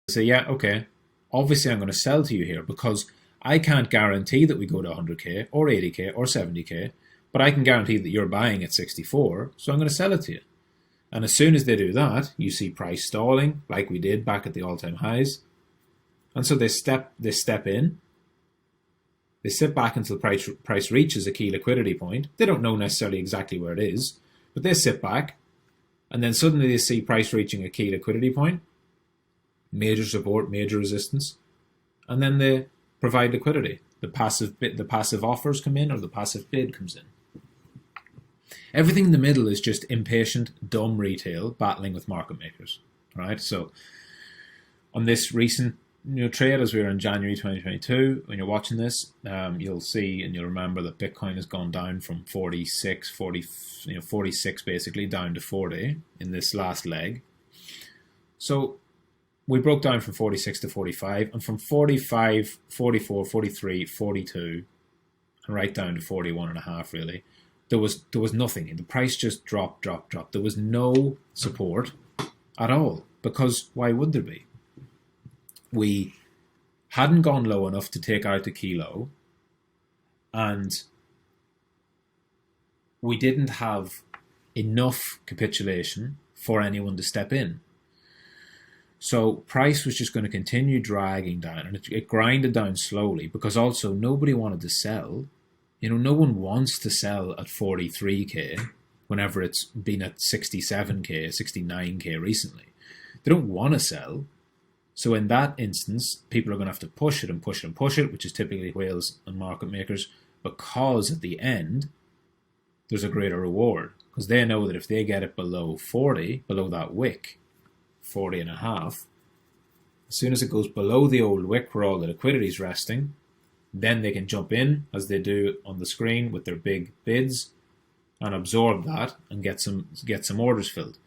say, yeah, okay, obviously I'm going to sell to you here because I can't guarantee that we go to 100k or 80k or 70k, but I can guarantee that you're buying at 64, so I'm going to sell it to you. And as soon as they do that, you see price stalling, like we did back at the all-time highs. And so they step in, they sit back until price reaches a key liquidity point. They don't know necessarily exactly where it is, but they sit back, and then suddenly they see price reaching a key liquidity point, major support, major resistance, and then they provide liquidity. The passive offers come in, or the passive bid comes in. Everything in the middle is just impatient, dumb retail battling with market makers, right? So on this recent trade, as we were in January 2022, when you're watching this, you'll see and you'll remember that Bitcoin has gone down from 46 basically down to 40 in this last leg. So we broke down from 46 to 45, and from 45, 44, 43, 42, and right down to 41.5 really. There was nothing. The price just dropped. There was no support at all, because why would there be? We hadn't gone low enough to take out the key low, and we didn't have enough capitulation for anyone to step in. So price was just going to continue dragging down, and it grinded down slowly, because also nobody wanted to sell. No one wants to sell at 43k whenever it's been at 67k, 69k recently. They don't want to sell. So in that instance, people are going to have to push it and push it and push it, which is typically whales and market makers, because at the end, there's a greater reward. Because they know that if they get it below 40, below that wick, 40.5, as soon as it goes below the old wick where all the liquidity is resting, then they can jump in, as they do on the screen with their big bids, and absorb that and get some orders filled.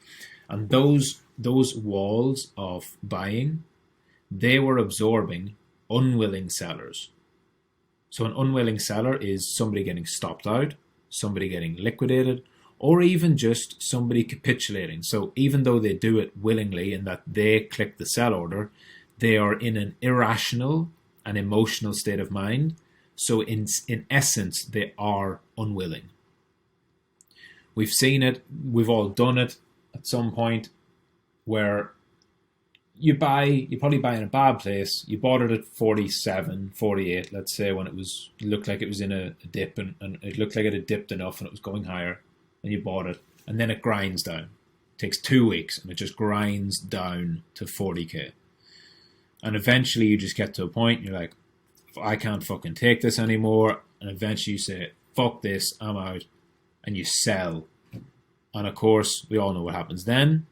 And those walls of buying, they were absorbing unwilling sellers. So an unwilling seller is somebody getting stopped out, somebody getting liquidated, or even just somebody capitulating. So even though they do it willingly in that they click the sell order, they are in an irrational and emotional state of mind. So in essence, they are unwilling. We've seen it, we've all done it at some point, where you probably buy in a bad place. You bought it at 47, 48, let's say, when it looked like it was in a dip, and it looked like it had dipped enough and it was going higher, and you bought it, and then it grinds down. It takes 2 weeks and it just grinds down to 40k. And eventually you just get to a point, you're like, I can't fucking take this anymore. And eventually you say, fuck this, I'm out. And you sell. And of course, we all know what happens then.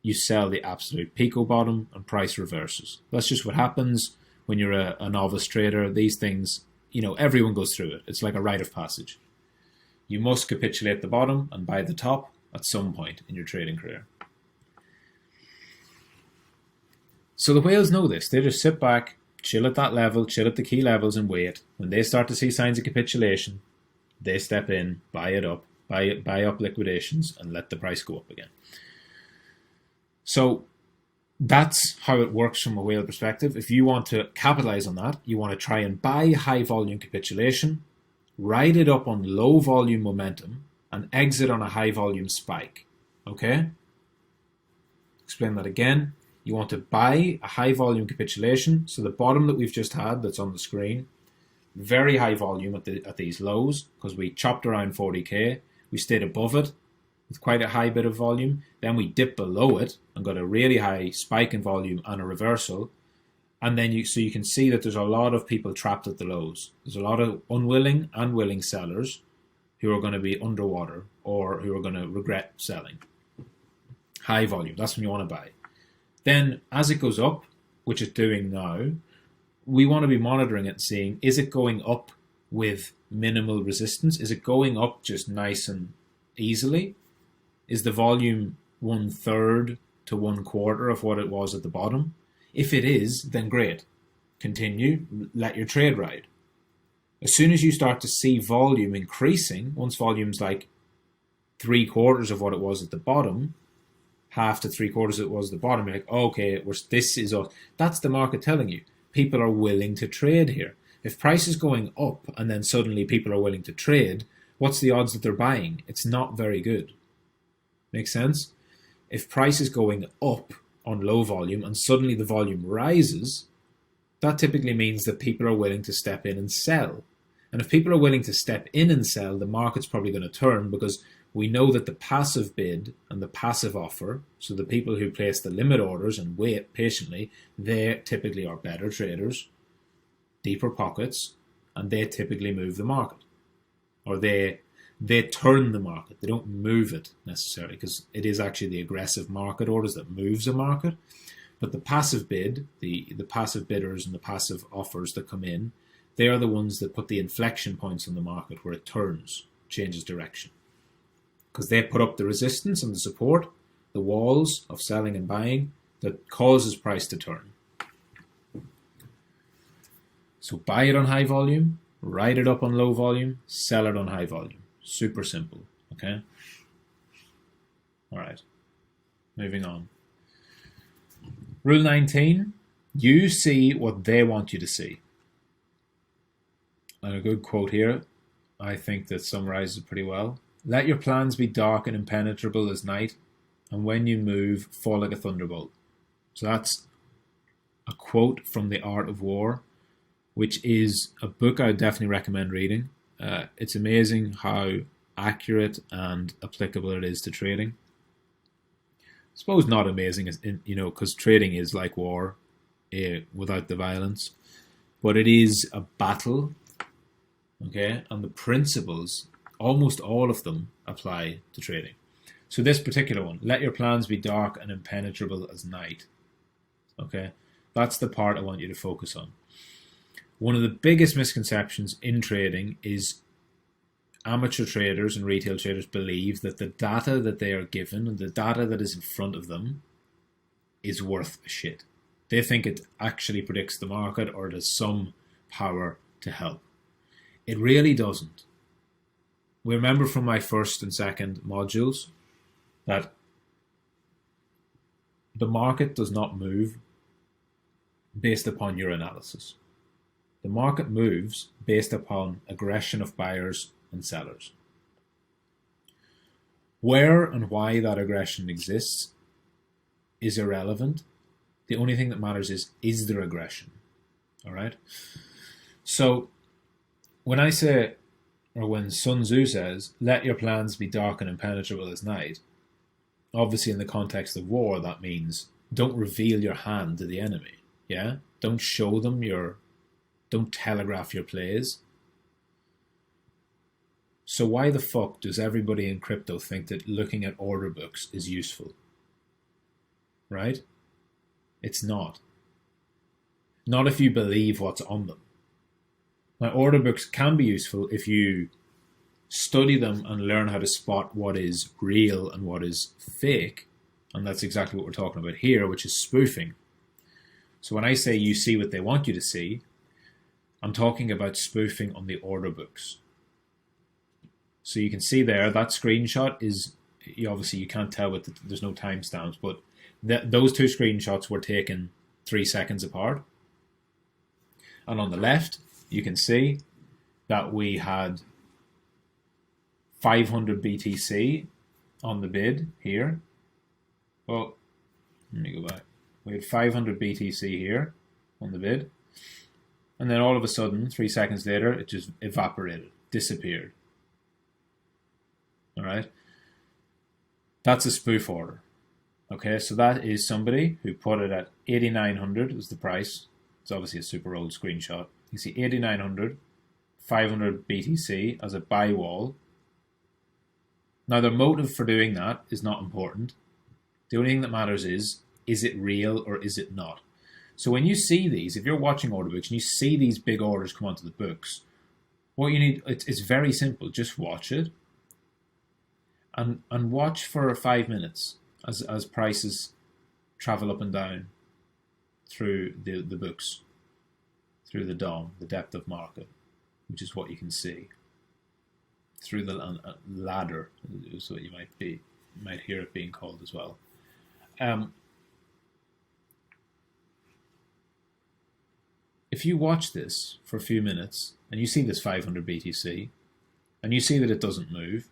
You sell the absolute pico bottom and price reverses. That's just what happens when you're a novice trader. These things, everyone goes through it. It's like a rite of passage. You must capitulate the bottom and buy the top at some point in your trading career. So the whales know this. They just sit back, chill at that level, chill at the key levels, and wait. When they start to see signs of capitulation, they step in, buy it up, buy up liquidations, and let the price go up again. So that's how it works from a whale perspective. If you want to capitalize on that, you want to try and buy high volume capitulation, ride it up on low volume momentum, and exit on a high volume spike. Okay? Explain that again. You want to buy a high volume capitulation. So the bottom that we've just had that's on the screen, very high volume at these lows, because we chopped around 40k. We stayed above it with quite a high bit of volume. Then we dipped below it and got a really high spike in volume and a reversal. And then you can see that there's a lot of people trapped at the lows. There's a lot of unwilling and willing sellers who are going to be underwater or who are going to regret selling. High volume, that's when you want to buy. Then as it goes up, which it's doing now, we want to be monitoring it and seeing, is it going up with minimal resistance? Is it going up just nice and easily? Is the volume 1/3 to 1/4 of what it was at the bottom? If it is, then great. Continue, let your trade ride. As soon as you start to see volume increasing, once volume's like 3/4 of what it was at the bottom, half to three quarters it was the bottom, you're like, okay, this is us. That's the market telling you. People are willing to trade here. If price is going up and then suddenly people are willing to trade, what's the odds that they're buying? It's not very good. Make sense? If price is going up on low volume and suddenly the volume rises, that typically means that people are willing to step in and sell. And if people are willing to step in and sell, the market's probably going to turn, because we know that the passive bid and the passive offer, so the people who place the limit orders and wait patiently, they typically are better traders, deeper pockets, and they typically move the market. Or they turn the market. They don't move it necessarily, because it is actually the aggressive market orders that moves a market. But the passive bid, the passive bidders and the passive offers that come in, they are the ones that put the inflection points on the market where it turns, changes direction. Because they put up the resistance and the support, the walls of selling and buying that causes price to turn. So buy it on high volume, ride it up on low volume, sell it on high volume. Super simple, okay? All right, moving on. Rule 19, you see what they want you to see. And a good quote here, I think that summarizes it pretty well. Let your plans be dark and impenetrable as night, and when you move, fall like a thunderbolt. So that's a quote from The Art of War, which is a book I would definitely recommend reading. It's amazing how accurate and applicable it is to trading. I suppose not amazing, because trading is like war, without the violence. But it is a battle, okay? And the principles, almost all of them, apply to trading. So this particular one, let your plans be dark and impenetrable as night. Okay? That's the part I want you to focus on. One of the biggest misconceptions in trading is amateur traders and retail traders believe that the data that they are given and the data that is in front of them is worth a shit. They think it actually predicts the market or it has some power to help. It really doesn't. We remember from my first and second modules that the market does not move based upon your analysis. The market moves based upon aggression of buyers and sellers. Where and why that aggression exists is irrelevant. The only thing that matters is there aggression? All right? So when I say, or when Sun Tzu says, let your plans be dark and impenetrable as night, obviously in the context of war, that means don't reveal your hand to the enemy. Yeah? Don't show them don't telegraph your plays. So why the fuck does everybody in crypto think that looking at order books is useful? Right? It's not. Not if you believe what's on them. Now, order books can be useful if you study them and learn how to spot what is real and what is fake. And that's exactly what we're talking about here, which is spoofing. So when I say you see what they want you to see, I'm talking about spoofing on the order books. So you can see there, that screenshot is, obviously you can't tell, there's no timestamps, but those two screenshots were taken 3 seconds apart. And on the left, you can see that we had 500 BTC on the bid here. Oh, let me go back. We had 500 BTC here on the bid. And then all of a sudden, 3 seconds later, it just evaporated, disappeared. All right? That's a spoof order. Okay, so that is somebody who put it at 8,900 was the price. It's obviously a super old screenshot. You see 8,900, 500 BTC as a buy wall. Now, their motive for doing that is not important. The only thing that matters is it real or is it not? So when you see these, if you're watching order books and you see these big orders come onto the books, what you need, it's very simple. Just watch it and watch for 5 minutes as prices travel up and down through the books, through the DOM, the depth of market, which is what you can see. Through the ladder is what you might hear it being called as well. If you watch this for a few minutes and you see this 500 BTC and you see that it doesn't move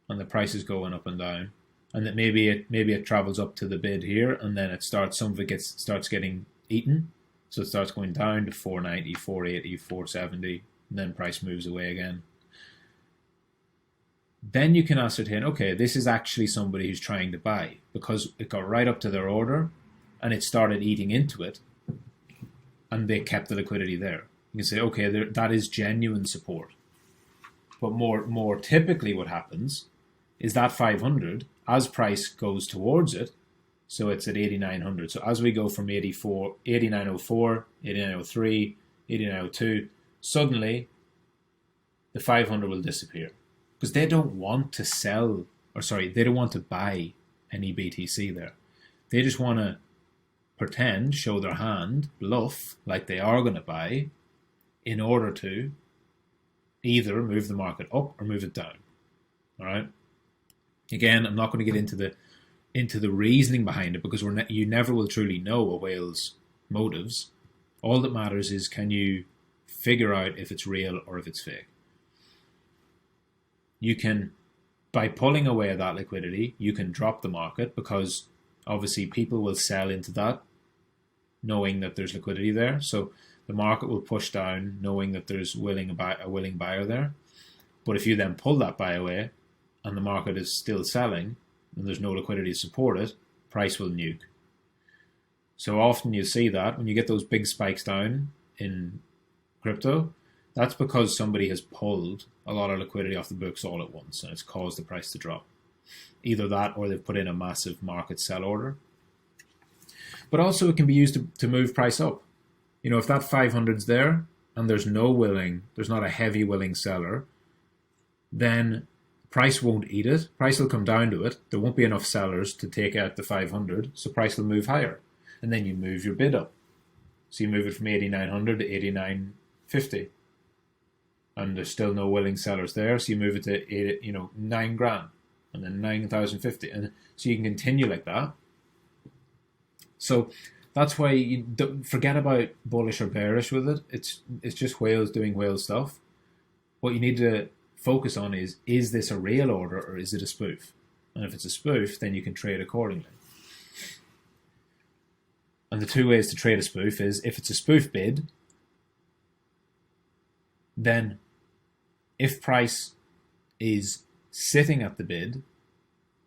and the price is going up and down, and that maybe it travels up to the bid here and then some of it starts getting eaten, so it starts going down to 490, 480, 470, and then price moves away again. Then you can ascertain, okay, this is actually somebody who's trying to buy because it got right up to their order and it started eating into it and they kept the liquidity there. You can say, okay, that is genuine support. But more typically what happens is that 500, as price goes towards it, so it's at 8,900. So as we go from 8,904, 8,903, 8,902, suddenly the 500 will disappear. Because they don't want to they don't want to buy any BTC there. They just want to pretend, show their hand, bluff like they are going to buy in order to either move the market up or move it down. All right. Again, I'm not going to get into the reasoning behind it because you never will truly know a whale's motives. All that matters is, can you figure out if it's real or if it's fake? You can, by pulling away that liquidity, you can drop the market because obviously people will sell into that knowing that there's liquidity there. So the market will push down knowing that there's a willing buyer there. But if you then pull that buy away and the market is still selling and there's no liquidity to support it, price will nuke. So often you see that when you get those big spikes down in crypto, that's because somebody has pulled a lot of liquidity off the books all at once and it's caused the price to drop. Either that or they've put in a massive market sell order. But also it can be used to move price up. You know, if that 500's there and there's not a heavy willing seller, then price won't eat it. Price will come down to it. There won't be enough sellers to take out the 500, so price will move higher. And then you move your bid up. So you move it from 8,900 to 8,950. And there's still no willing sellers there, so you move it to $9,000 and then 9,050, and so you can continue like that. So that's why you don't forget about bullish or bearish with it. It's just whales doing whale stuff. What you need to focus on is this a real order or is it a spoof? And if it's a spoof, then you can trade accordingly. And the two ways to trade a spoof is, if it's a spoof bid, then if price is sitting at the bid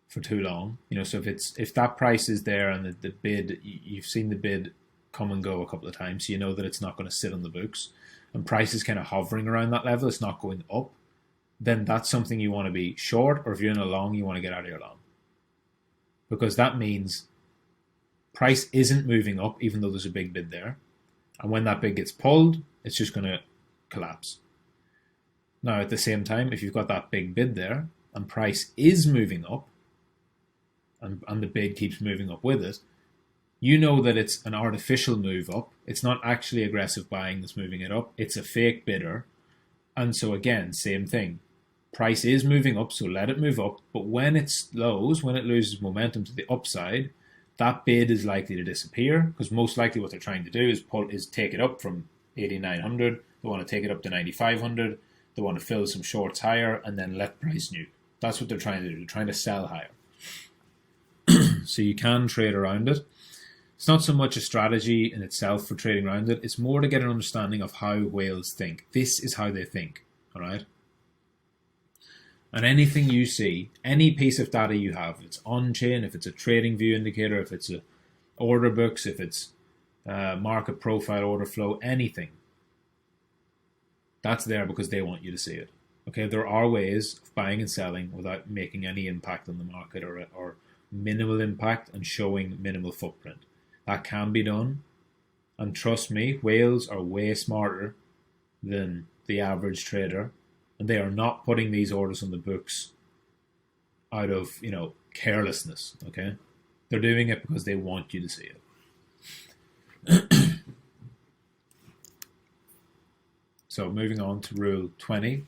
for too long, so if that price is there and the bid, you've seen the bid come and go a couple of times, so you know that it's not going to sit on the books, and price is kind of hovering around that level, it's not going up, then that's something you want to be short, or if you're in a long, you want to get out of your long. Because that means price isn't moving up even though there's a big bid there. And when that bid gets pulled, it's just going to collapse. Now, at the same time, if you've got that big bid there and price is moving up and the bid keeps moving up with it, you know that it's an artificial move up. It's not actually aggressive buying that's moving it up. It's a fake bidder. And so again, same thing. Price is moving up, so let it move up. But when it slows, when it loses momentum to the upside, that bid is likely to disappear, because most likely what they're trying to do is take it up from 8,900. They want to take it up to 9,500. They want to fill some shorts higher and then let price nuke. That's what they're trying to do. They're trying to sell higher. So you can trade around it. It's not so much a strategy in itself for trading around it. It's more to get an understanding of how whales think. This is how they think. All right. And anything you see, any piece of data you have, if it's on-chain, if it's a trading view indicator, if it's a order books, if it's market profile, order flow, anything, that's there because they want you to see it. Okay, there are ways of buying and selling without making any impact on the market or minimal impact and showing minimal footprint. That can be done. And trust me, whales are way smarter than the average trader. And they are not putting these orders on the books out of, carelessness. Okay, they're doing it because they want you to see it. So moving on to rule 20.